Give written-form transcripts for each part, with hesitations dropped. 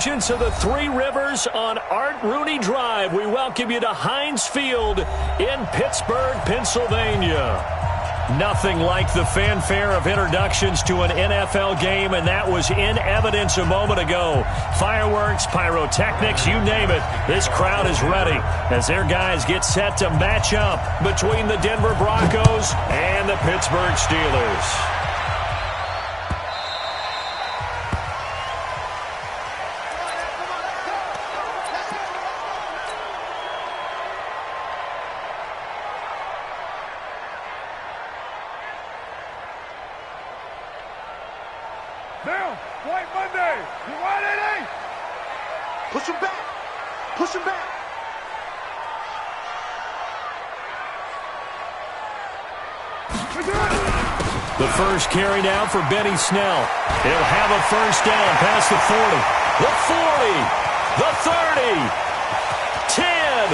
Of the Three Rivers on Art Rooney Drive. We welcome you to Heinz Field in Pittsburgh, Pennsylvania. Nothing like the fanfare of introductions to an NFL game, and that was in evidence a moment ago. Fireworks, pyrotechnics, you name it. This crowd is ready as their guys get set to match up between the Denver Broncos and the Pittsburgh Steelers. Now, White Monday, you want it? Push him back. Push him back. The first carry now for Benny Snell. He'll have a first down past the 40. The 40. The 30. 10.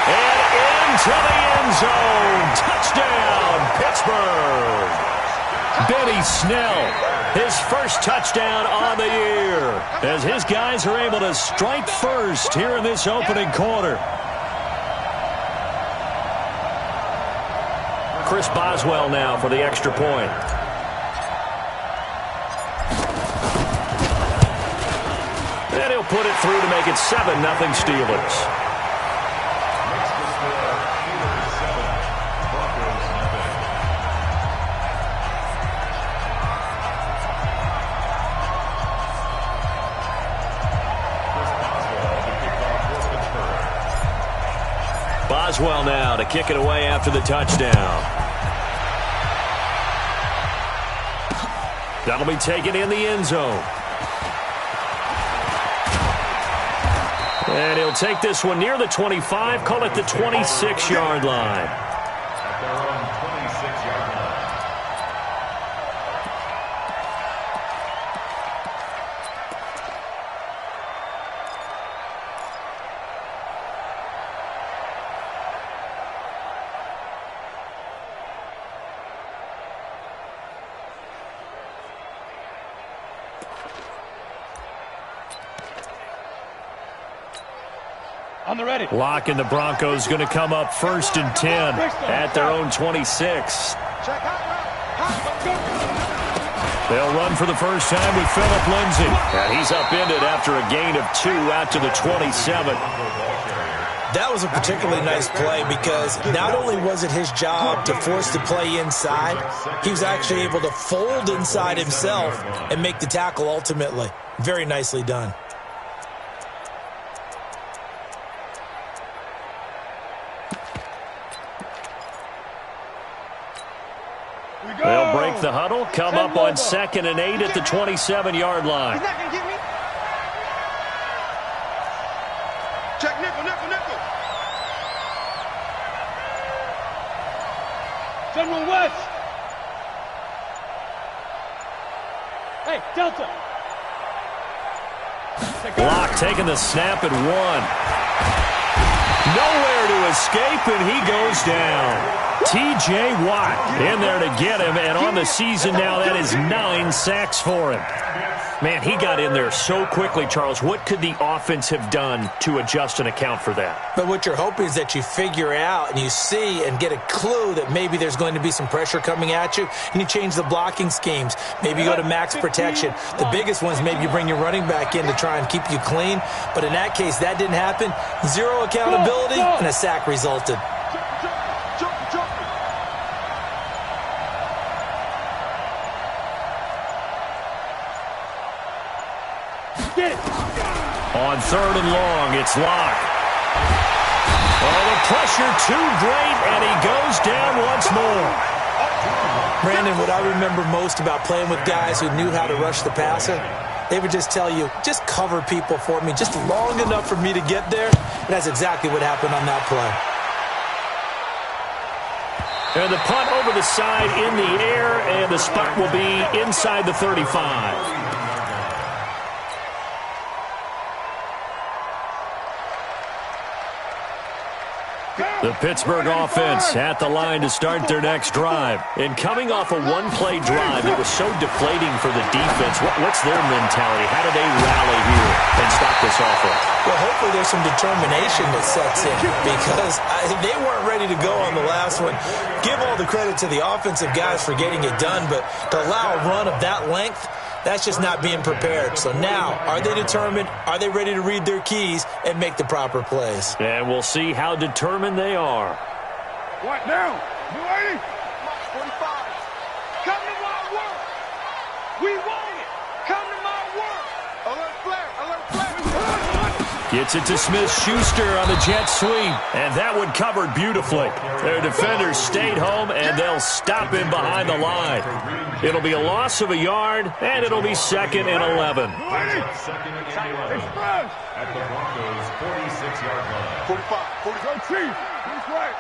And into the end zone. Touchdown, Pittsburgh. Benny Snell, his first touchdown on the year, as his guys are able to strike first here in this opening quarter. Chris Boswell now for the extra point. And he'll put it through to make it 7-0 Steelers. Boswell now to kick it away after the touchdown. That'll be taken in the end zone. And he'll take this one near the 25, call it the 26-yard line. At their own 26-yard line. On the ready. Locke and the Broncos going to come up 1st and 10 at their own 26. They'll run for the first time with Phillip Lindsay. And he's upended after a gain of 2 out to the 27. That was a particularly nice play because not only was it his job to force the play inside, he was actually able to fold inside himself and make the tackle ultimately. Very nicely done. They'll break the huddle, come up on 2nd and 8 at the 27-yard line. He's not going to get me. Check nickel, nickel, nickel. General West. Hey, Delta. Locke taking the snap at 1. Nowhere to escape, and he goes down. T.J. Watt in there to get him, and on the season now, that is 9 sacks for him. Man, he got in there so quickly, Charles. What could the offense have done to adjust and account for that? But what you're hoping is that you figure out and you see and get a clue that maybe there's going to be some pressure coming at you, and you change the blocking schemes. Maybe you go to max protection. The biggest ones, maybe you bring your running back in to try and keep you clean. But in that case, that didn't happen. 0 accountability, and a sack resulted. On 3rd and long, it's Locke. Oh, the pressure too great, and he goes down once more. Brandon, what I remember most about playing with guys who knew how to rush the passer, they would just tell you, just cover people for me, just long enough for me to get there. And that's exactly what happened on that play. And the punt over the side in the air, and the spot will be inside the 35. The Pittsburgh offense at the line to start their next drive. And coming off a one-play drive, it was so deflating for the defense. What's their mentality? How do they rally here and stop this offense? Well, hopefully there's some determination that sets in because they weren't ready to go on the last one. Give all the credit to the offensive guys for getting it done, but to allow a run of that length, that's just not being prepared. So now, are they determined? Are they ready to read their keys and make the proper plays? And we'll see how determined they are. What now? You ready? 45. Come to my work. We want it. Come to my work. Alert flare. Alert flare. Gets it to Smith-Schuster on the jet sweep. And that one covered beautifully. Their defenders stayed home, and they'll stop him behind the line. It'll be a loss of a yard, and it'll be 2nd and 11. Express. At the Broncos' 46-yard line. 45. Go Chief. He's right.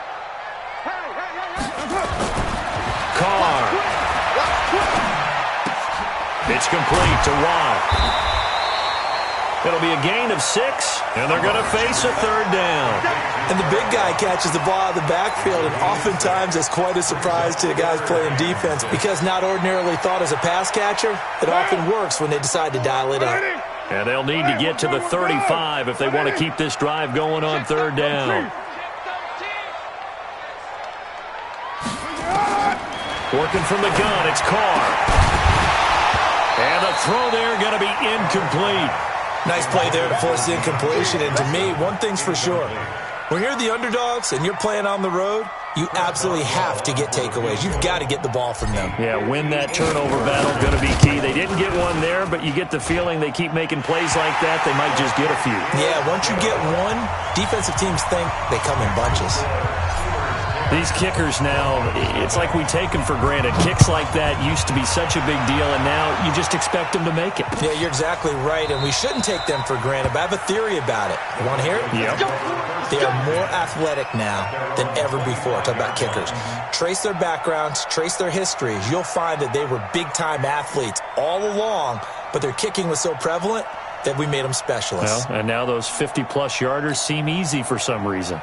Carr. It's complete to Watt. It'll be a gain of 6, and they're going to face a 3rd down. And the big guy catches the ball out of the backfield, and oftentimes it's quite a surprise to the guys playing defense because not ordinarily thought as a pass catcher, it often works when they decide to dial it up. And they'll need to get to the 35 if they want to keep this drive going on 3rd down. Working from the gun, it's Carr. And the throw there going to be incomplete. Nice play there to force the incompletion. And to me, one thing's for sure. When you're the underdogs and you're playing on the road, you absolutely have to get takeaways. You've got to get the ball from them. Yeah, win that turnover battle, going to be key. They didn't get one there, but you get the feeling they keep making plays like that, they might just get a few. Yeah, once you get one, defensive teams think they come in bunches. These kickers now, it's like we take them for granted. Kicks like that used to be such a big deal, and now you just expect them to make it. Yeah, you're exactly right, and we shouldn't take them for granted, but I have a theory about it. You want to hear it? Yep. They are more athletic now than ever before. Talk about kickers. Trace their backgrounds, trace their histories. You'll find that they were big-time athletes all along, but their kicking was so prevalent that we made them specialists. Well, and now those 50-plus yarders seem easy for some reason.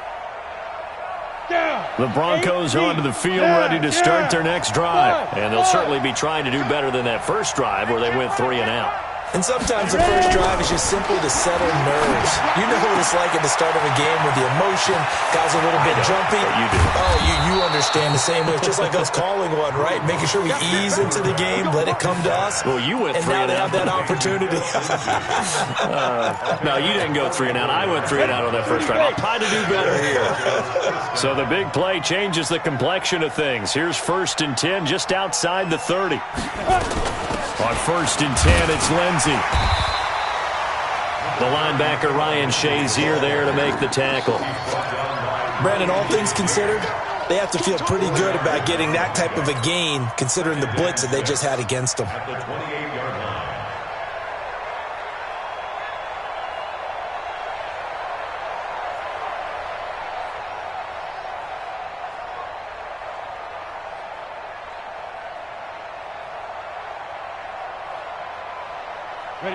The Broncos onto the field ready to start their next drive. And they'll certainly be trying to do better than that first drive where they went 3 and out. And sometimes the first drive is just simply to settle nerves. You know what it's like at the start of a game with the emotion. Guys are a little bit jumpy. You do. Oh, you understand the same way. It's just like us calling one, right? Making sure we ease into the game, let it come to us. Well, you went 3 and and now out. they have that opportunity. No, you didn't go 3 and out. I went 3 and out on that first drive. I'll try to do better here. So the big play changes the complexion of things. Here's 1st and 10 just outside the 30. On 1st and 10, it's Lindsey. The linebacker, Ryan Shazier, there to make the tackle. Brandon, all things considered, they have to feel pretty good about getting that type of a gain, considering the blitz that they just had against them. At the 28-yard line.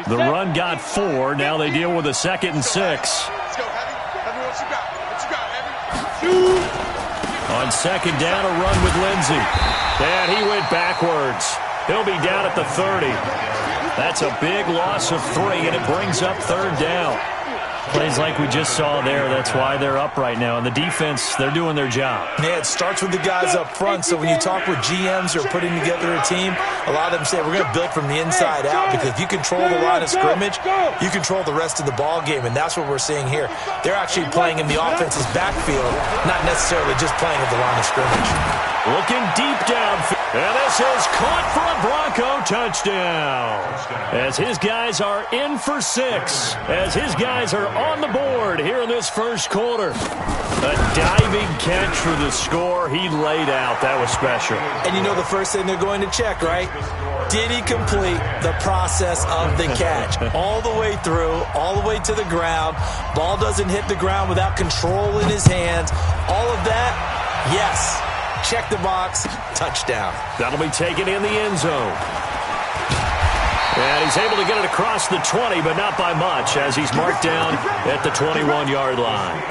The run got 4. Now they deal with a 2nd and 6. Let's go, Heavy. Heavy, what you got? What you got, Heavy? On 2nd down, a run with Lindsey. And he went backwards. He'll be down at the 30. That's a big loss of 3, and it brings up 3rd down. Plays like we just saw there. That's why they're up right now. And the defense, they're doing their job. Yeah, it starts with the guys up front. So when you talk with GMs who are putting together a team, a lot of them say we're going to build from the inside out because if you control the line of scrimmage, you control the rest of the ball game, and that's what we're seeing here. They're actually playing in the offense's backfield, not necessarily just playing at the line of scrimmage. Looking deep downfield. And this is caught for a Bronco touchdown. As his guys are in for 6. As his guys are on the board here in this first quarter. A diving catch for the score. He laid out. That was special. And you know the first thing they're going to check, right? Did he complete the process of the catch? All the way through, all the way to the ground. Ball doesn't hit the ground without control in his hands. All of that, yes. Check the box, touchdown. That'll be taken in the end zone. And he's able to get it across the 20, but not by much, as he's marked down at the 21-yard line.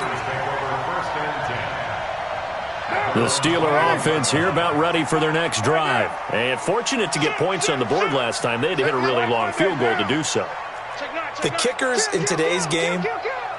The Steeler offense here about ready for their next drive. And fortunate to get points on the board last time. They had to hit a really long field goal to do so. The kickers in today's game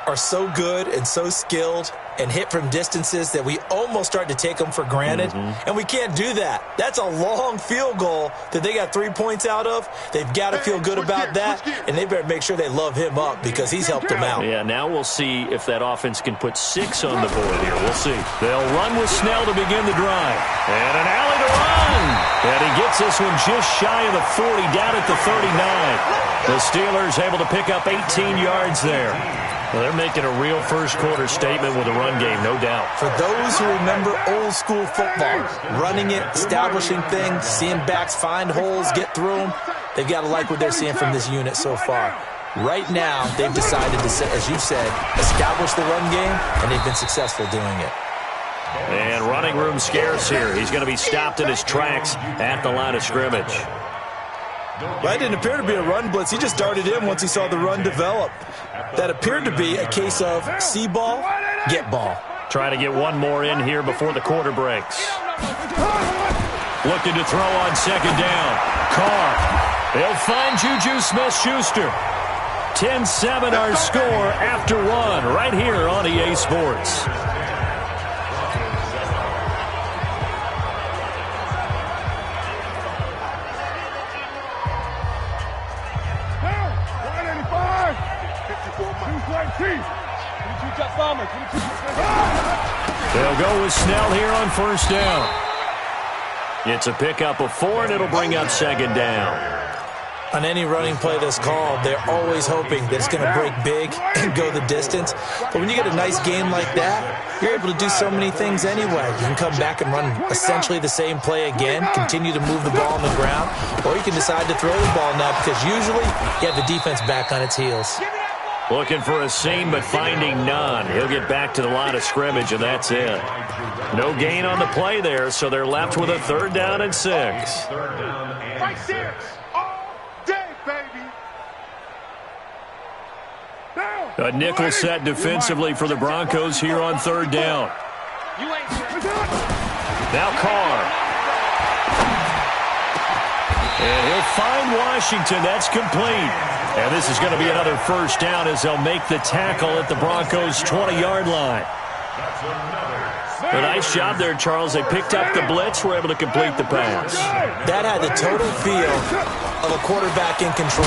are so good and so skilled and hit from distances that we almost start to take them for granted. And we can't do that. That's a long field goal that they got 3 points out of. They've got to feel good about that, and they better make sure they love him up because he's helped them out. Yeah, now we'll see if that offense can put 6 on the board here. We'll see. They'll run with Snell to begin the drive. And an alley to run. And he gets this one just shy of the 40, down at the 39. The Steelers able to pick up 18 yards there. Well, they're making a real first-quarter statement with a run game, no doubt. For those who remember old-school football, running it, establishing things, seeing backs find holes, get through them, they've got to like what they're seeing from this unit so far. Right now, they've decided to, as you said, establish the run game, and they've been successful doing it. And running room scarce here. He's going to be stopped in his tracks at the line of scrimmage. Well, it didn't appear to be a run blitz. He just darted in once he saw the run develop. That appeared to be a case of see ball, get ball. Trying to get one more in here before the quarter breaks. Looking to throw on second down. Carr. They'll find Juju Smith-Schuster. 10-7 our score after one right here on EA Sports. They'll go with Snell here on first down. It's a pickup of 4, and it'll bring up second down. On any running play that's called, they're always hoping that it's going to break big and go the distance. But when you get a nice game like that, you're able to do so many things anyway. You can come back and run essentially the same play again, continue to move the ball on the ground, or you can decide to throw the ball now because usually you have the defense back on its heels. Looking for a seam, but finding none. He'll get back to the line of scrimmage, and that's it. No gain on the play there, so they're left with a 3rd down and 6. Right there. All day, baby. A nickel set defensively for the Broncos here on 3rd down. Now Carr. And he'll find Washington. That's complete. And this is going to be another first down as they'll make the tackle at the Broncos' 20-yard line. A nice job there, Charles. They picked up the blitz, were able to complete the pass. That had the total feel of a quarterback in control.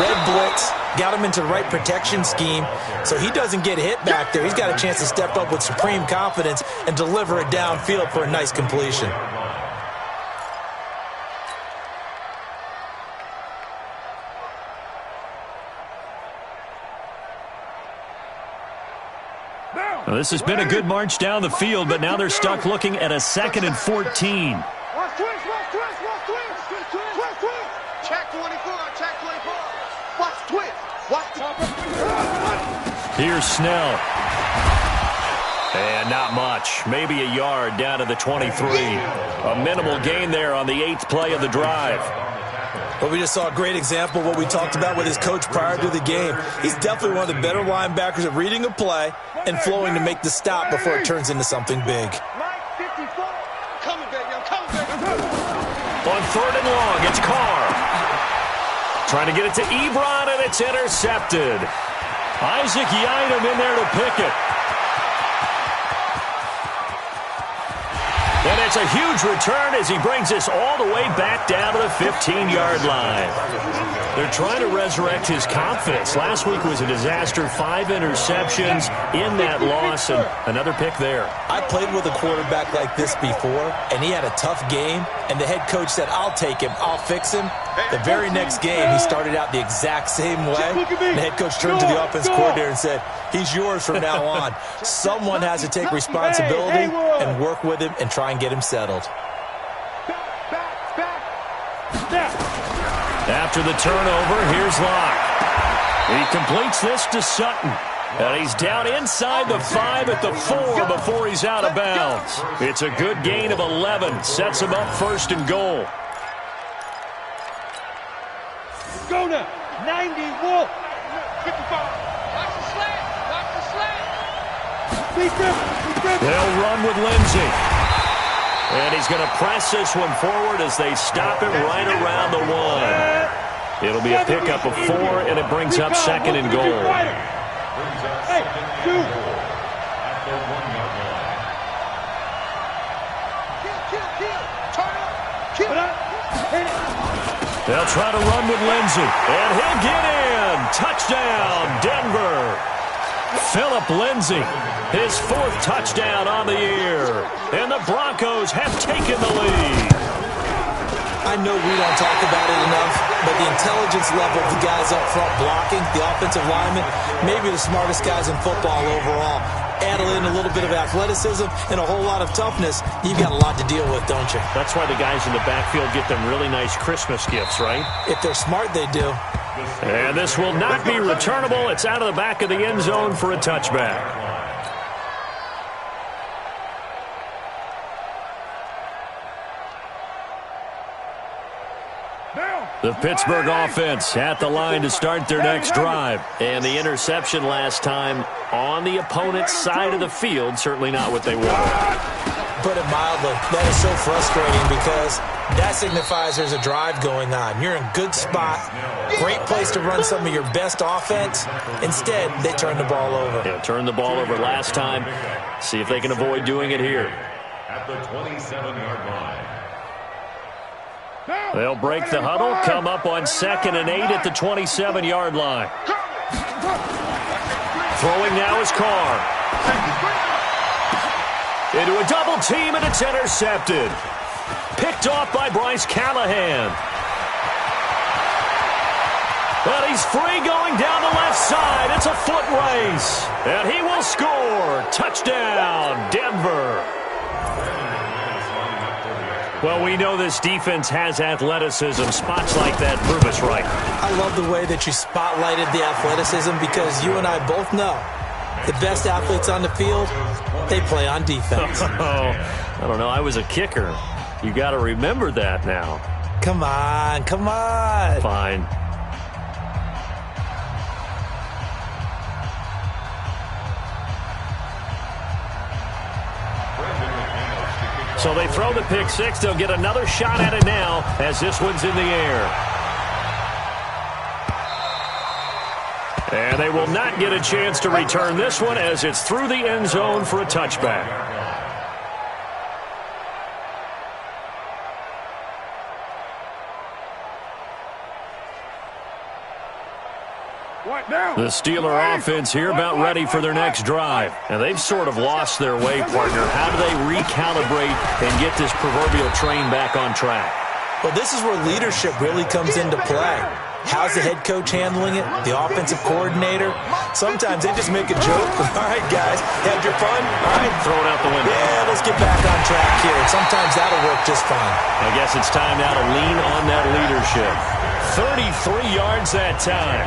Red blitz, got him into the right protection scheme, so he doesn't get hit back there. He's got a chance to step up with supreme confidence and deliver it downfield for a nice completion. Well, this has been a good march down the field, but now they're stuck looking at a 2nd and 14. Watch twist. Check 24, check 24. Watch twist. Here's Snell. And not much. Maybe a yard down to the 23. A minimal gain there on the 8th play of the drive. But we just saw a great example of what we talked about with his coach prior to the game. He's definitely one of the better linebackers at reading a play and flowing to make the stop before it turns into something big. On 3rd and long, it's Carr. Trying to get it to Ebron, and it's intercepted. Isaac Yiadom in there to pick it. And it's a huge return as he brings this all the way back down to the 15-yard line. They're trying to resurrect his confidence. Last week was a disaster. 5 interceptions in that loss, and another pick there. I played with a quarterback like this before, and he had a tough game, and the head coach said, I'll take him, I'll fix him. The very next game, he started out the exact same way. The head coach turned to the offense coordinator and said, he's yours from now on. Someone has to take responsibility and work with him and try and get him settled. After the turnover, here's Locke. He completes this to Sutton. And he's down inside the 5 at the 4 before he's out of bounds. It's a good gain of 11. Sets him up 1st and goal. Go now. 90 Wolf. 55. Watch the slant. They'll run with Lindsey. And he's going to press this one forward as they stop it right around the 1. It'll be a pickup of 4, and it brings up 2nd and goal. Hey, 2. At the 1-yard line. Turn up. They'll try to run with Lindsey, and he'll get in. Touchdown, Denver. Philip Lindsey, his 4th touchdown on the year. And the Broncos have taken the lead. I know we don't talk about it enough, but the intelligence level of the guys up front blocking, the offensive linemen, maybe the smartest guys in football overall. Add in a little bit of athleticism and a whole lot of toughness, you've got a lot to deal with, don't you? That's why the guys in the backfield get them really nice Christmas gifts, right? If they're smart, they do. And this will not be returnable. It's out of the back of the end zone for a touchback. The Pittsburgh offense at the line to start their next drive. And the interception last time on the opponent's side of the field, certainly not what they wanted. Put it mildly, that is so frustrating because that signifies there's a drive going on. You're in a good spot, great place to run some of your best offense. Instead, they turn the ball over. Yeah, turned the ball over last time. See if they can avoid doing it here. At the 27-yard line. They'll break the huddle, come up on 2nd and 8 at the 27-yard line. Throwing now is Carr. Into a double team, and it's intercepted. Picked off by Bryce Callahan. But he's free going down the left side. It's a foot race. And he will score. Touchdown, Denver. Well, we know this defense has athleticism. Spots like that prove us right. I love the way that you spotlighted the athleticism because you and I both know the best athletes on the field, they play on defense. I don't know. I was a kicker. You got to remember that now. Come on, come on. Fine. So they throw the pick six. They'll get another shot at it now as this one's in the air. And they will not get a chance to return this one as it's through the end zone for a touchback. The Steeler offense here about ready for their next drive. And they've sort of lost their way, partner. How do they recalibrate and get this proverbial train back on track? Well, this is where leadership really comes into play. How's the head coach handling it? The offensive coordinator? Sometimes they just make a joke. All right, guys, had your fun? All right, throw it out the window. Yeah, let's get back on track here. And sometimes that'll work just fine. I guess it's time now to lean on that leadership. 33 yards that time.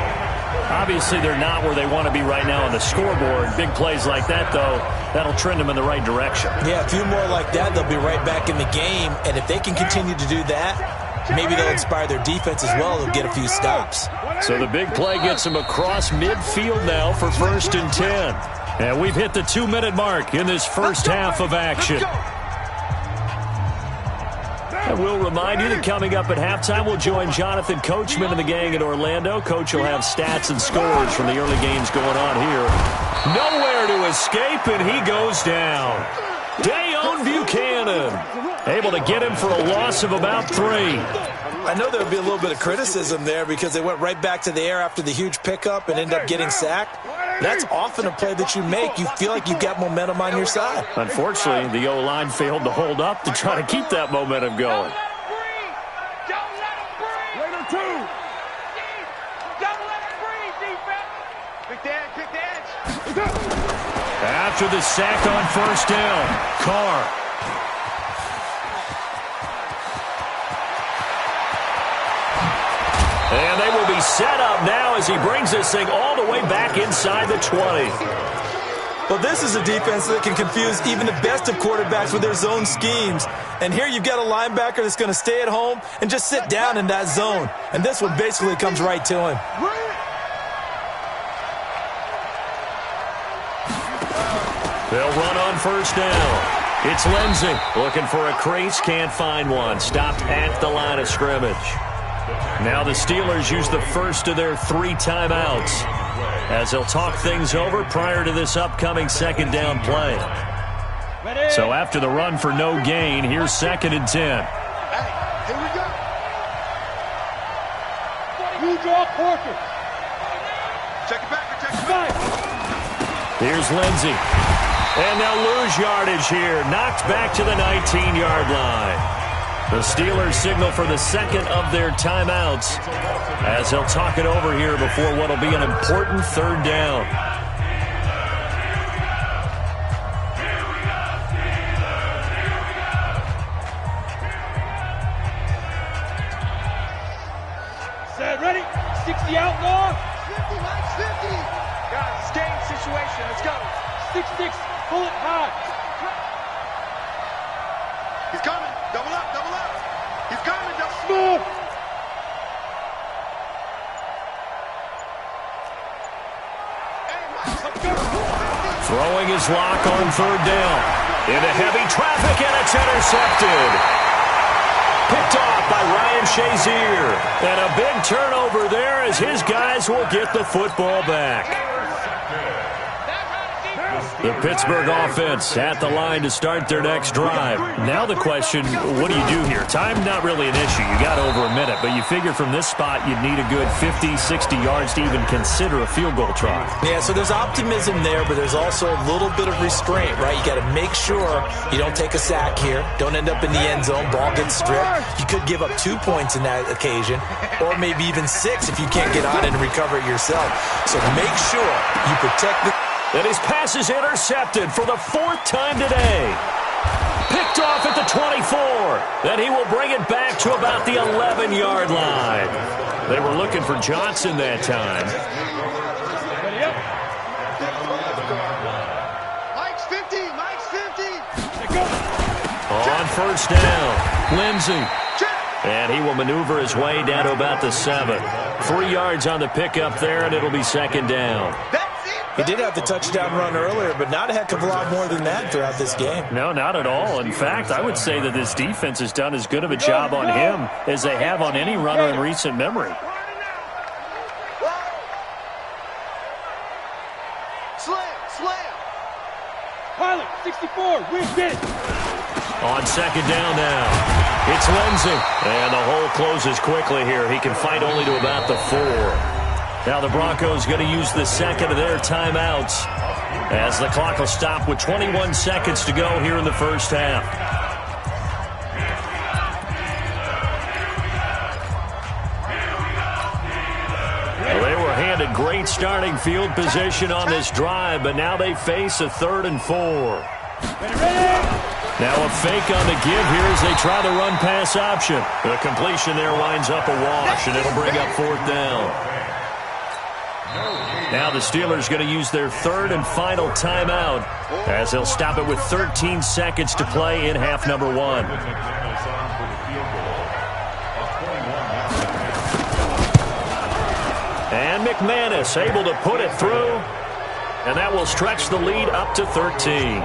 Obviously, they're not where they want to be right now on the scoreboard. Big plays like that, though, that'll trend them in the right direction. Yeah, a few more like that, they'll be right back in the game. And if they can continue to do that, maybe they'll inspire their defense as well. They'll get a few stops. So the big play gets them across midfield now for 1st and 10. And we've hit the 2-minute mark in this first half of action. And we'll remind you that coming up at halftime, we'll join Jonathan Coachman and the gang in Orlando. Coach will have stats and scores from the early games going on here. Nowhere to escape, and he goes down. Dayon Buchanan able to get him for a loss of about 3. I know there would be a little bit of criticism there because they went right back to the air after the huge pickup and ended up getting sacked. That's often a play that you make. You feel like you've got momentum on your side. Unfortunately, the O-line failed to hold up to try to keep that momentum going. After the sack on 1st down, Carr. And they will be set up now as he brings this thing all the way back inside the 20. Well, this is a defense that can confuse even the best of quarterbacks with their zone schemes. And here you've got a linebacker that's going to stay at home and just sit down in that zone. And this one basically comes right to him. They'll run on 1st down. It's Lindsey looking for a crease, can't find one. Stopped at the line of scrimmage. Now the Steelers use the first of their 3 timeouts as they'll talk things over prior to this upcoming second down play. So after the run for no gain, here's 2nd and 10. Hey, here we go. You draw quarter. Check it back, check it back. Here's Lindsey. And they'll lose yardage here. Knocked back to the 19-yard line. The Steelers signal for the second of their timeouts as they'll talk it over here before what will be an important 3rd down. Set, ready? 60 outlaw. 50, Mike, 50. Guys, it's game situation. Let's go. 6-6, pull it high. He's coming. Double up, double up. He's coming, double smooth. Throwing his lock on 3rd down. Into heavy traffic, and it's intercepted. Picked off by Ryan Shazier. And a big turnover there as his guys will get the football back. The Pittsburgh offense at the line to start their next drive. Now the question, what do you do here? Time not really an issue. You got over a minute, but you figure from this spot you'd need a good 50, 60 yards to even consider a field goal try. Yeah, so there's optimism there, but there's also a little bit of restraint, right? You got to make sure you don't take a sack here. Don't end up in the end zone. Ball gets stripped. You could give up 2 points in that occasion, or maybe even 6 if you can't get on it and recover it yourself. So make sure you protect the... And his pass is intercepted for the 4th time today. Picked off at the 24. Then he will bring it back to about the 11-yard line. They were looking for Johnson that time. Mike's 50, Mike's 50. On 1st down, Lindsey. And he will maneuver his way down to about the 7. 3 yards on the pickup there, and it'll be 2nd down. He did have the touchdown run earlier, but not a heck of a lot more than that throughout this game. No, not at all. In fact, I would say that this defense has done as good of a job on him as they have on any runner in recent memory. Slam. Pilot, 64, wins it. On 2nd down now, it's Lindsey. And the hole closes quickly here. He can fight only to about the 4. Now the Broncos going to use the second of their timeouts as the clock will stop with 21 seconds to go here in the first half. Well, they were handed great starting field position on this drive, but now they face a 3rd and 4. Now a fake on the give here as they try the run-pass option. The completion there winds up a wash, and it'll bring up 4th down. Now the Steelers going to use their 3rd and final timeout as they'll stop it with 13 seconds to play in half number 1. And McManus able to put it through, and that will stretch the lead up to 13.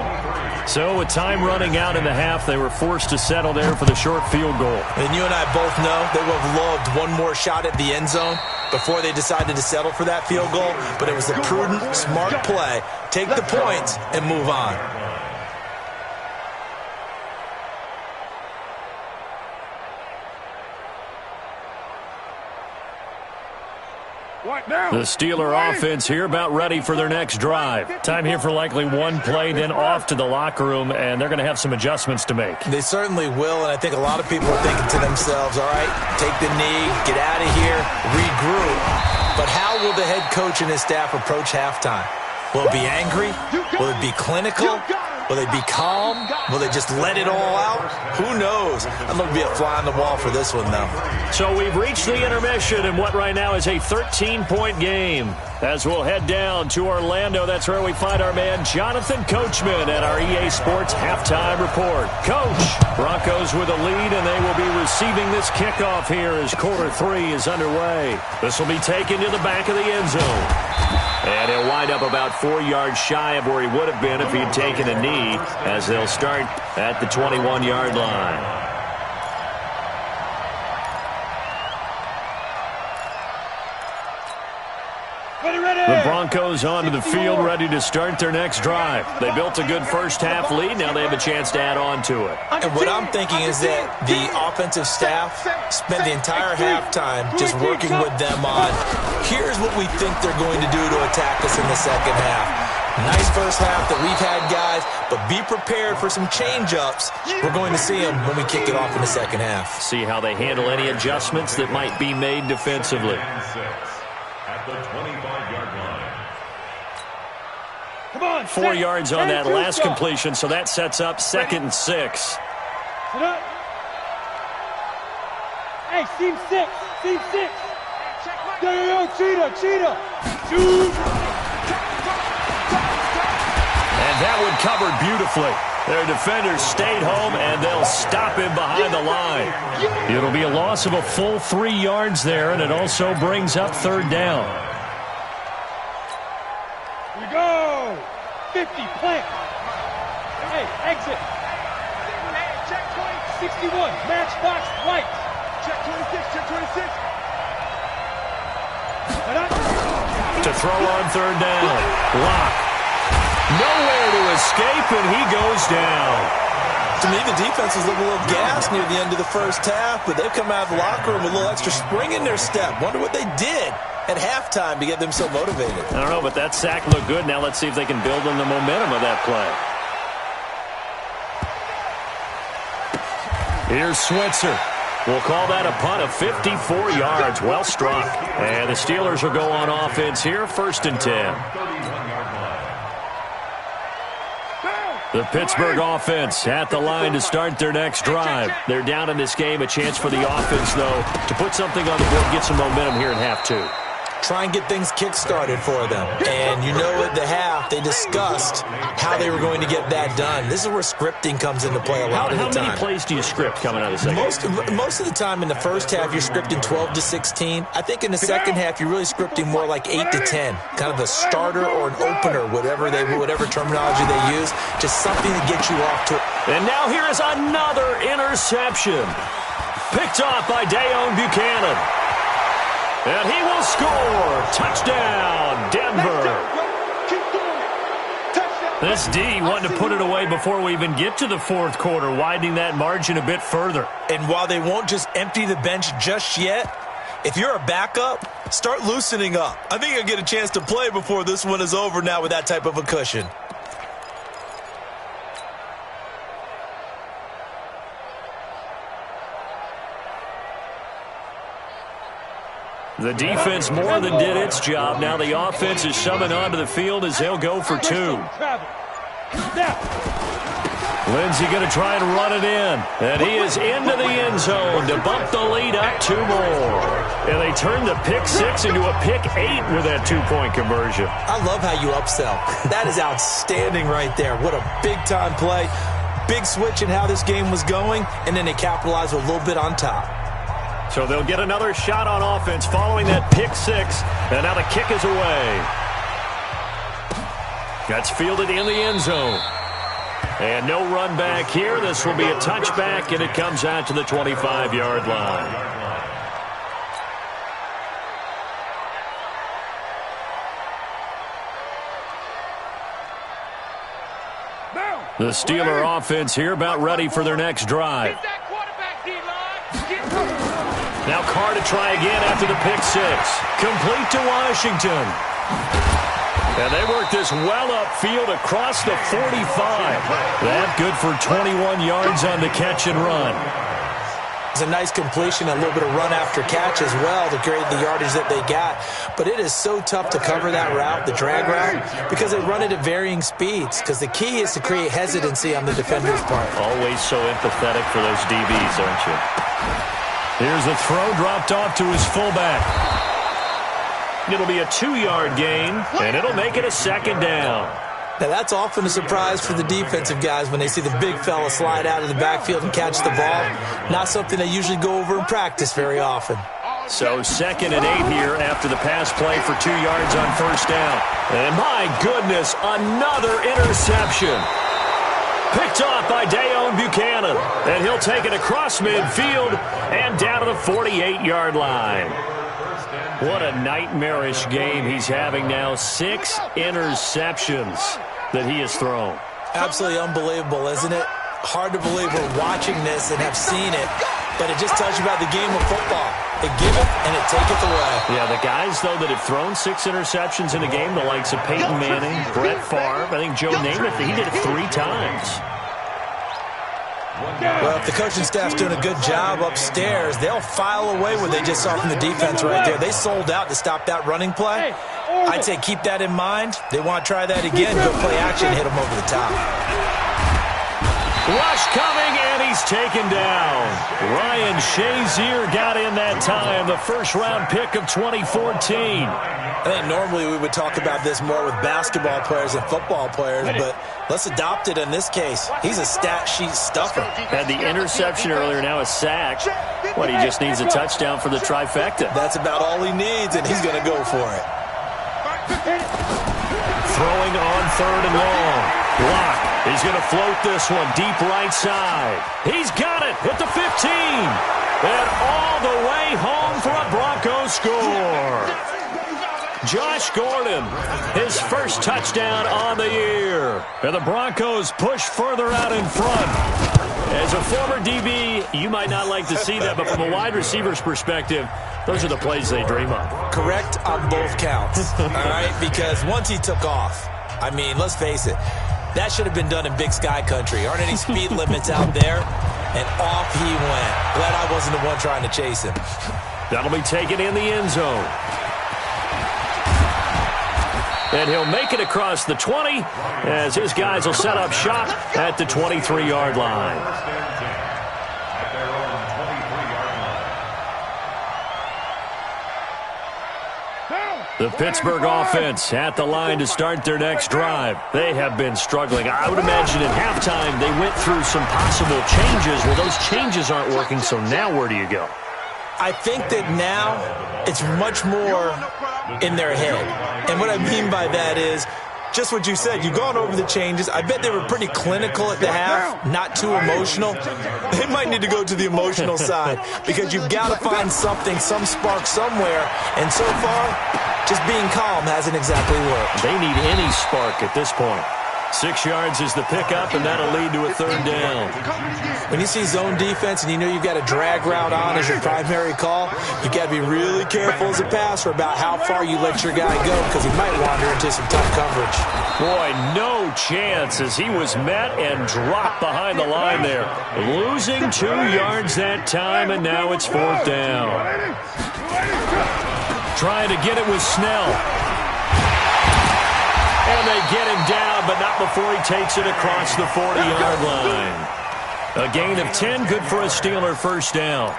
So with time running out in the half, they were forced to settle there for the short field goal. And you and I both know they would have loved one more shot at the end zone before they decided to settle for that field goal. But it was a prudent, smart play. Take the points and move on. The Steeler offense here about ready for their next drive. Time here for likely one play, then off to the locker room, and they're going to have some adjustments to make. They certainly will, and I think a lot of people are thinking to themselves, all right, take the knee, get out of here, regroup. But how will the head coach and his staff approach halftime? Will it be angry? Will it be clinical? Will they be calm? Will they just let it all out? Who knows? I'd love to be a fly on the wall for this one, though. So we've reached the intermission in what right now is a 13-point game. As we'll head down to Orlando, that's where we find our man Jonathan Coachman at our EA Sports Halftime Report. Coach, Broncos with a lead, and they will be receiving this kickoff here as quarter 3 is underway. This will be taken to the back of the end zone. And he'll wind up about 4 yards shy of where he would have been if he'd taken a knee, as they'll start at the 21-yard line. The Broncos onto the field, ready to start their next drive. They built a good first-half lead. Now they have a chance to add on to it. And what I'm thinking is that the offensive staff spent the entire halftime just working with them on, here's what we think they're going to do to attack us in the second half. Nice first half that we've had, guys, but be prepared for some change-ups. We're going to see them when we kick it off in the second half. See how they handle any adjustments that might be made defensively. At the 25-yard line. Come on, 4 yards on that last completion, so that sets up 2nd and 6. Sit up. Hey, team 6. Team 6. Yo, cheetah. And that one covered beautifully. Their defenders stayed home, and they'll stop him behind the line. It'll be a loss of a full 3 yards there, and it also brings up 3rd down. Here we go. 50, plant. Hey, exit. Check 20. 61, matchbox, white. Check 26, check 26. To throw on 3rd down. Lock. Nowhere to escape, and he goes down. To me, the defense was looking a little gassed near the end of the first half, but they've come out of the locker room with a little extra spring in their step. Wonder what they did at halftime to get them so motivated. I don't know, but that sack looked good. Now let's see if they can build on the momentum of that play. Here's Switzer. We'll call that a punt of 54 yards. Well struck. And the Steelers will go on offense here, 1st and 10. The Pittsburgh offense at the line to start their next drive. They're down in this game. A chance for the offense, though, to put something on the board, get some momentum here in half 2. Try and get things kick-started for them. And you know at the half, they discussed how they were going to get that done. This is where scripting comes into play a lot of the time. How many plays do you script coming out of the second? Most of the time in the first half, you're scripting 12 to 16. I think in the second half, you're really scripting more like 8 to 10. Kind of a starter or an opener, whatever terminology they use. Just something to get you off to. And now here is another interception. Picked off by Dayon Buchanan. And he will score. Touchdown, Denver. This D wanting to put it away before we even get to the 4th quarter, widening that margin a bit further. And while they won't just empty the bench just yet, if you're a backup, start loosening up. I think you'll get a chance to play before this one is over now with that type of a cushion. The defense more than did its job. Now the offense is summoned onto the field as they'll go for 2. Lindsey going to try and run it in. And he is into the end zone to bump the lead up 2 more. And they turn the pick 6 into a pick 8 with that 2-point conversion. I love how you upsell. That is outstanding right there. What a big-time play. Big switch in how this game was going, and then they capitalized with a little bit on top. So they'll get another shot on offense following that pick 6. And now the kick is away. That's fielded in the end zone. And no run back here. This will be a touchback, and it comes out to the 25-yard line. The Steeler offense here about ready for their next drive. Now Carr to try again after the pick 6. Complete to Washington. And they work this well upfield across the 45. That good for 21 yards on the catch and run. It's a nice completion, a little bit of run after catch as well to create the yardage that they got. But it is so tough to cover that route, the drag route, because they run it at varying speeds. Because the key is to create hesitancy on the defender's part. Always so empathetic for those DBs, aren't you? Here's the throw dropped off to his fullback. It'll be a 2-yard gain, and it'll make it a 2nd down. Now, that's often a surprise for the defensive guys when they see the big fella slide out of the backfield and catch the ball. Not something they usually go over in practice very often. So 2nd and 8 here after the pass play for 2 yards on first down. And my goodness, another interception. Picked off by Dayon Buchanan. And he'll take it across midfield and down to the 48-yard line. What a nightmarish game he's having now. 6 interceptions that he has thrown. Absolutely unbelievable, isn't it? Hard to believe we're watching this and have seen it, but it just tells you about the game of football. They give it and it taketh away. Yeah, the guys, though, that have thrown 6 interceptions in a game, the likes of Peyton Manning, Brett Favre, I think Joe Namath, he did it 3 times. Well, if the coaching staff's doing a good job upstairs, they'll file away what they just saw from the defense right there. They sold out to stop that running play. I'd say keep that in mind. They want to try that again, go play action, hit them over the top. Rush coming, and he's taken down. Ryan Shazier got in that time, the first-round pick of 2014. I think normally we would talk about this more with basketball players and football players, but let's adopt it in this case. He's a stat sheet stuffer. Had the interception earlier, now a sack. What, he just needs a touchdown for the trifecta. That's about all he needs, and he's going to go for it. Throwing on 3rd and long. Block. He's going to float this one deep right side. He's got it at the 15. And all the way home for a Broncos score. Josh Gordon, his first touchdown on the year. And the Broncos push further out in front. As a former DB, you might not like to see that, but from a wide receiver's perspective, those are the plays they dream of. Correct on both counts, all right? Because once he took off, I mean, let's face it, that should have been done in Big Sky Country. Aren't any speed limits out there? And off he went. Glad I wasn't the one trying to chase him. That'll be taken in the end zone. And he'll make it across the 20 as his guys will set up shop at the 23-yard line. The Pittsburgh offense at the line to start their next drive. They have been struggling. I would imagine at halftime they went through some possible changes. Well, those changes aren't working, so now where do you go? I think that now it's much more in their head. And what I mean by that is just what you said. You've gone over the changes. I bet they were pretty clinical at the half, not too emotional. They might need to go to the emotional side because you've got to find something, some spark somewhere. And so far, just being calm hasn't exactly worked. They need any spark at this point. 6 yards is the pickup, and that'll lead to a 3rd down. When you see zone defense and you know you've got a drag route on as your primary call, you've got to be really careful as a passer about how far you let your guy go because he might wander into some tough coverage. Boy, no chance as he was met and dropped behind the line there. Losing 2 yards that time, and now it's 4th down. Trying to get it with Snell. And they get him down, but not before he takes it across the 40-yard line. A gain of 10, good for a Steeler first down.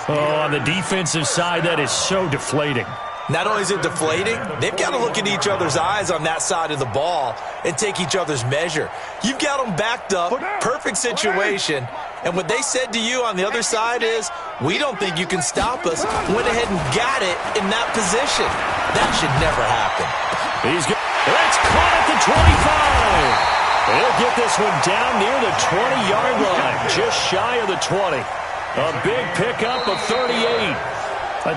Oh, on the defensive side, that is so deflating. Not only is it deflating, they've got to look at each other's eyes on that side of the ball and take each other's measure. You've got them backed up, perfect situation, and what they said to you on the other side is, we don't think you can stop us. Went ahead and got it in that position. That should never happen. He's good. That's caught at the 25. He'll get this one down near the 20-yard line, just shy of the 20. A big pickup of 38.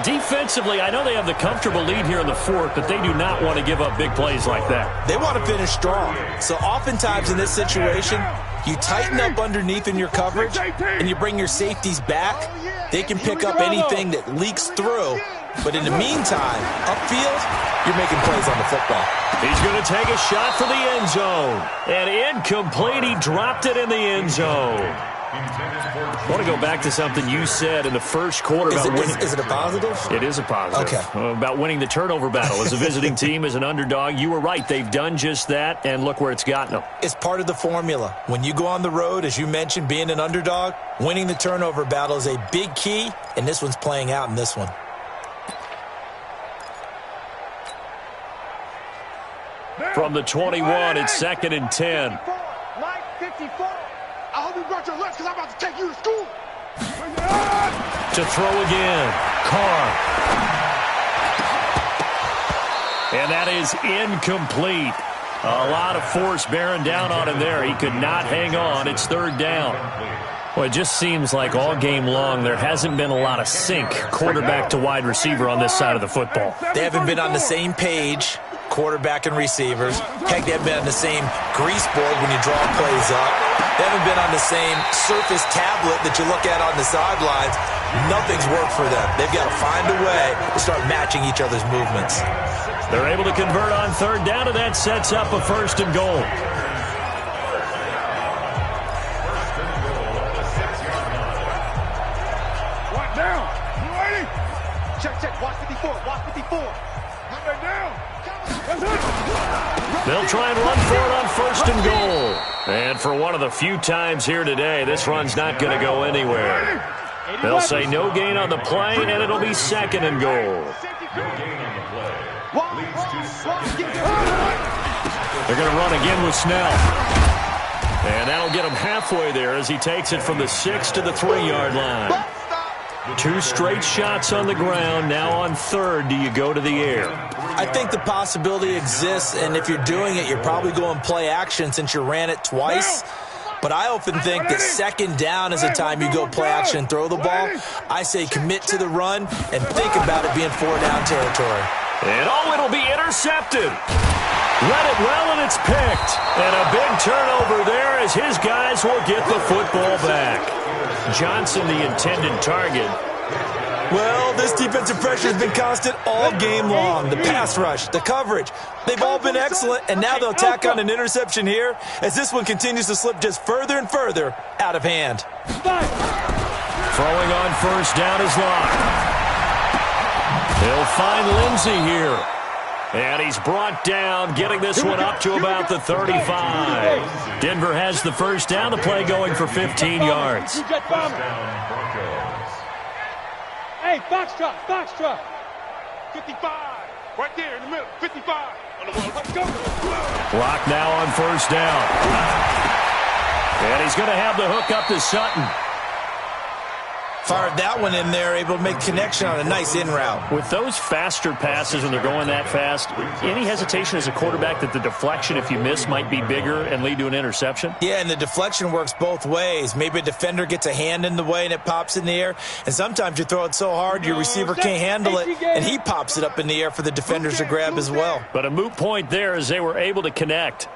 Defensively, I know they have the comfortable lead here in the 4th, but they do not want to give up big plays like that. They want to finish strong. So oftentimes in this situation, you tighten up underneath in your coverage, and you bring your safeties back. They can pick up anything that leaks through. But in the meantime, upfield, you're making plays on the football. He's going to take a shot for the end zone. And incomplete. He dropped it in the end zone. I want to go back to something you said in the first quarter about winning. Is it a positive? It is a positive. Okay. About winning the turnover battle as a visiting team, as an underdog. You were right. They've done just that, and look where it's gotten them. It's part of the formula. When you go on the road, as you mentioned, being an underdog, winning the turnover battle is a big key, and this one's playing out in this one. From the 21, it's 2nd and 10. Mike 54. I hope you brought your lunch because I'm about to take you to school. To throw again. Carr. And that is incomplete. A lot of force bearing down on him there. He could not hang on. It's third down. Well, it just seems like all game long there hasn't been a lot of sync quarterback to wide receiver on this side of the football. They haven't been on the same page, quarterback and receivers. Heck, they haven't been on the same grease board when you draw plays up. They haven't been on the same surface tablet that you look at on the sidelines. Nothing's worked for them. They've got to find a way to start matching each other's movements. They're able to convert on third down, and that sets up a first and goal. Watch down. You ready? Check. Watch 54. Watch 54. Come down. They'll try and run for it on first and goal. And for one of the few times here today, this run's not going to go anywhere. They'll say no gain on the play, and it'll be second and goal. No gain on the play. They're going to run again with Snell. And that'll get him halfway there as he takes it from the 6 to the 3-yard line. 2 straight shots on the ground. Now on third, do you go to the air? I think the possibility exists, and if you're doing it, you're probably going play action since you ran it twice. But I often think that second down is the time you go play action and throw the ball. I say commit to the run and think about it being 4-down territory. And it'll be intercepted. Read it well, and it's picked. And a big turnover there as his guys will get the football back. Johnson, the intended target. Well, this defensive pressure has been constant all game long. The pass rush, the coverage, they've all been excellent, and now they'll tack on an interception here as this one continues to slip just further and further out of hand. Throwing on first down is Locke. He'll find Lindsey here. And he's brought down, getting this one up to about the 35. Denver has the first down, the play going for 15 yards. Hey, Foxtrot. 55. Right there in the middle. 55. Let's go. Clock now on first down. And he's going to have the hook up to Sutton. Fired that one in there, able to make connection on a nice in route. With those faster passes when they're going that fast, any hesitation as a quarterback that the deflection, if you miss, might be bigger and lead to an interception? Yeah, and the deflection works both ways. Maybe a defender gets a hand in the way and it pops in the air, and sometimes you throw it so hard your receiver can't handle it, and he pops it up in the air for the defenders to grab as well. But a moot point there as they were able to connect.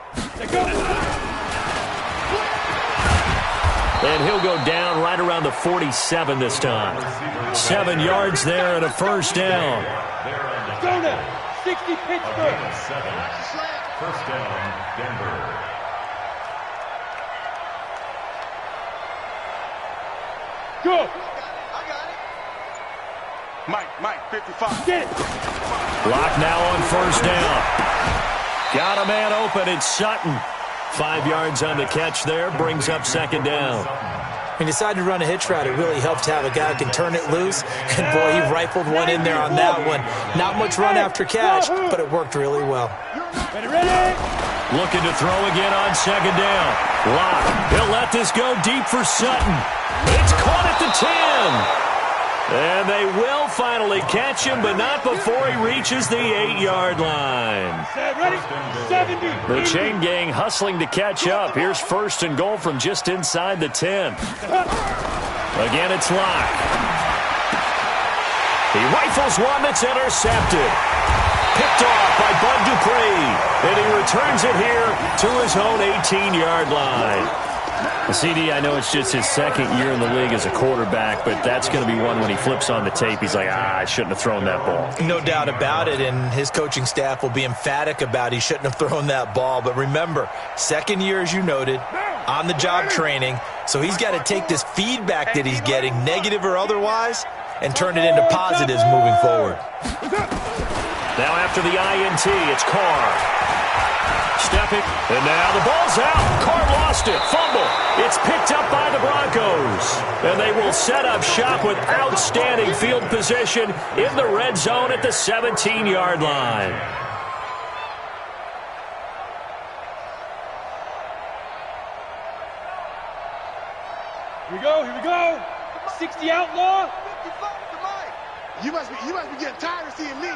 And he'll go down right around the 47 this time. 7 yards there and a first down. Go now. 60 Pittsburgh. First down, Denver. Good. Mike, 55. Get it. Lock now on first down. Got a man open. It's Sutton. 5 yards on the catch there, brings up second down. When you decide to run a hitch route, it really helps to have a guy who can turn it loose. And, boy, he rifled one in there on that one. Not much run after catch, but it worked really well. Ready? Looking to throw again on second down. Locke, he'll let this go deep for Sutton. It's caught at the 10. And they will finally catch him, but not before he reaches the 8-yard line. Ready? 70. The chain gang hustling to catch up. Here's first and goal from just inside the 10. Again, it's Locke. He rifles one that's intercepted. Picked off by Bud Dupree. And he returns it here to his own 18-yard line. CD, I know it's just his second year in the league as a quarterback, but that's going to be one when he flips on the tape, he's like, I shouldn't have thrown that ball. No doubt about it, and his coaching staff will be emphatic about he shouldn't have thrown that ball. But remember, second year, as you noted, on-the-job training, so he's got to take this feedback that he's getting, negative or otherwise, and turn it into positives moving forward. Now after the INT, it's Carr. Stepping, and now the ball's out. Carr lost it. Fumble. It's picked up by the Broncos. And they will set up shop with outstanding field position in the red zone at the 17-yard line. Here we go. 60 outlaw. You must be getting tired of seeing me.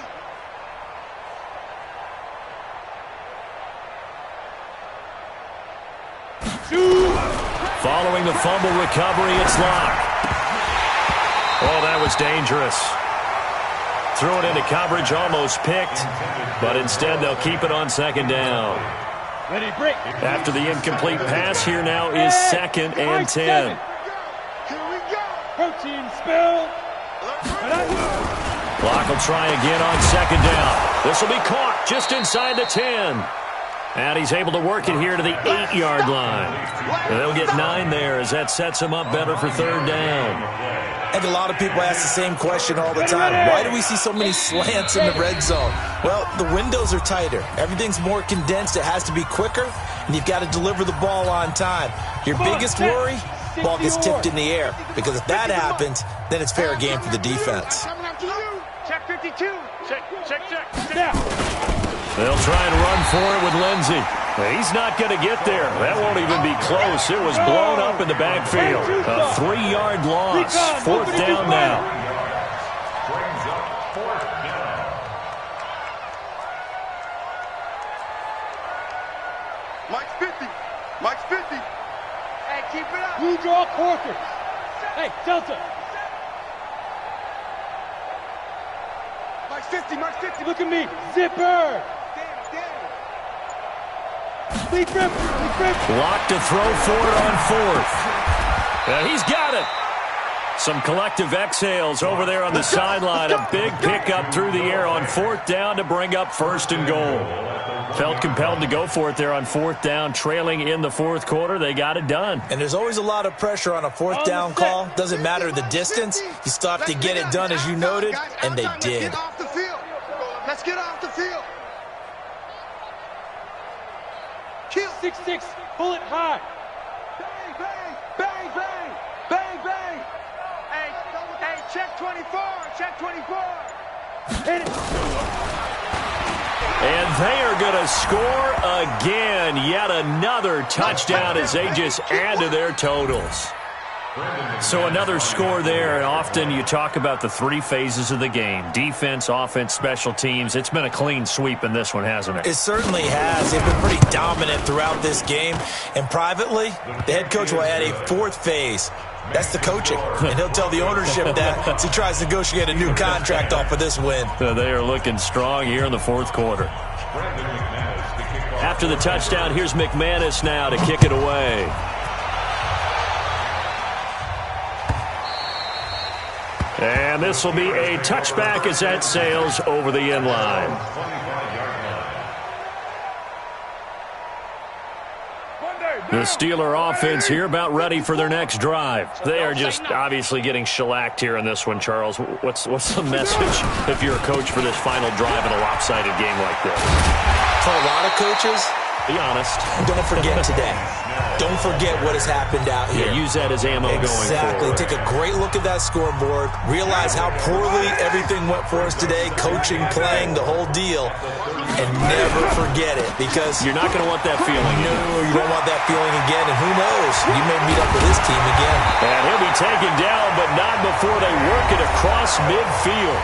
Following the fumble recovery, it's locked. Oh, that was dangerous. Threw it into coverage, almost picked, but instead they'll keep it on second down. Ready, break. After the incomplete pass, here now is 2nd and 10. Here we go. Protein spill. Clock will try again on second down. This will be caught just inside the 10. And he's able to work it here to the 8-yard line. And they'll get 9 there as that sets him up better for third down. And a lot of people ask the same question all the time. Why do we see so many slants in the red zone? Well, the windows are tighter. Everything's more condensed. It has to be quicker, and you've got to deliver the ball on time. Your biggest worry, ball gets tipped in the air. Because if that happens, then it's fair game for the defense. Check 52. Check. They'll try and run for it with Lindsey. He's not going to get there. That won't even be close. It was blown up in the backfield. A 3-yard loss. 4th down now. Brings up 4th down. Mike's 50. Mike's 50. Hey, keep it up. Blue draw quarters. Hey, Delta. Mike's 50. Mike's 50. Look at me. Zipper. Locked to throw for it on 4th. He's got it. Some collective exhales over there on the sideline. A big pickup through the air on 4th down to bring up 1st and goal. Felt compelled to go for it there on 4th down, trailing in the 4th quarter. They got it done. And there's always a lot of pressure on a 4th down call. Doesn't matter the distance. You still have to get it done, as you noted, and they did. Let's get off the field. 6-6, pull it high. Bang, bang, bang, bang, bang, bang. Hey, check 24, check 24. Hit it. And they are going to score again. Yet another touchdown as they just add to their totals. So another score there, and often you talk about the 3 phases of the game. Defense, offense, special teams. It's been a clean sweep in this one, hasn't it? It certainly has. They've been pretty dominant throughout this game. And privately, the head coach will add a 4th phase. That's the coaching. And he'll tell the ownership that as he tries to negotiate a new contract off of this win. They are looking strong here in the 4th quarter. After the touchdown, here's McManus now to kick it away. And this will be a touchback as that sails over the end line. The Steeler offense here about ready for their next drive. They are just obviously getting shellacked here in this one, Charles. What's the message if you're a coach for this final drive in a lopsided game like this? For a lot of coaches, be honest. Don't forget today. Don't forget what has happened out here. Yeah, use that as ammo going forward. Exactly. Take a great look at that scoreboard. Realize how poorly everything went for us today. Coaching, playing, the whole deal. And never forget it, because you're not going to want that feeling. No, you don't want that feeling again. And who knows? You may meet up with this team again. And he'll be taken down, but not before they work it across midfield.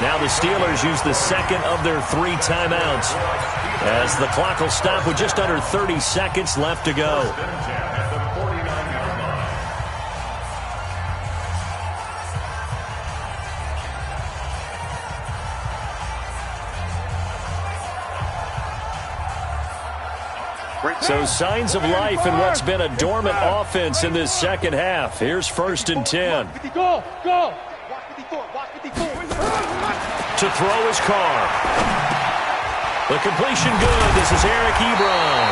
Now the Steelers use the 2nd of their 3 timeouts, as the clock will stop with just under 30 seconds left to go. So signs of life in what's been a dormant offense in this second half. Here's 1st and 10. Go. To throw his car. The completion good. This is Eric Ebron.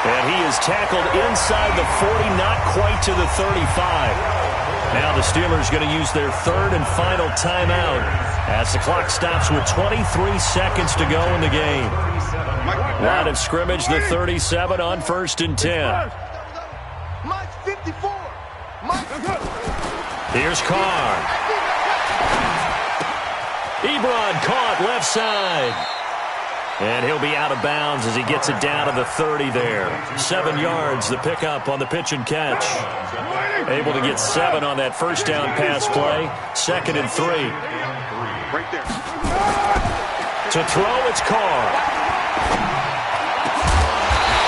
And he is tackled inside the 40, not quite to the 35. Now the Steelers going to use their 3rd and final timeout as the clock stops with 23 seconds to go in the game. Line of scrimmage, the 37 on 1st and 10. Mike's 54. Here's Carr. Ebron caught left side. And he'll be out of bounds as he gets it down to the 30 there. 7 yards, the pickup on the pitch and catch. Able to get 7 on that first down pass play. 2nd and 3. Right there. To throw, it's Carr.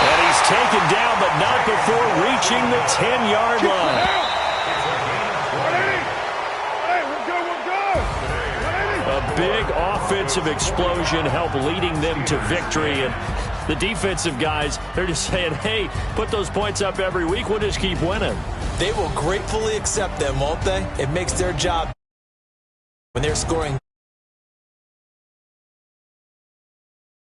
And he's taken down, but not before reaching the 10-yard line. A big offensive explosion helped leading them to victory. And the defensive guys, they're just saying, hey, put those points up every week. We'll just keep winning. They will gratefully accept them, won't they? It makes their job when they're scoring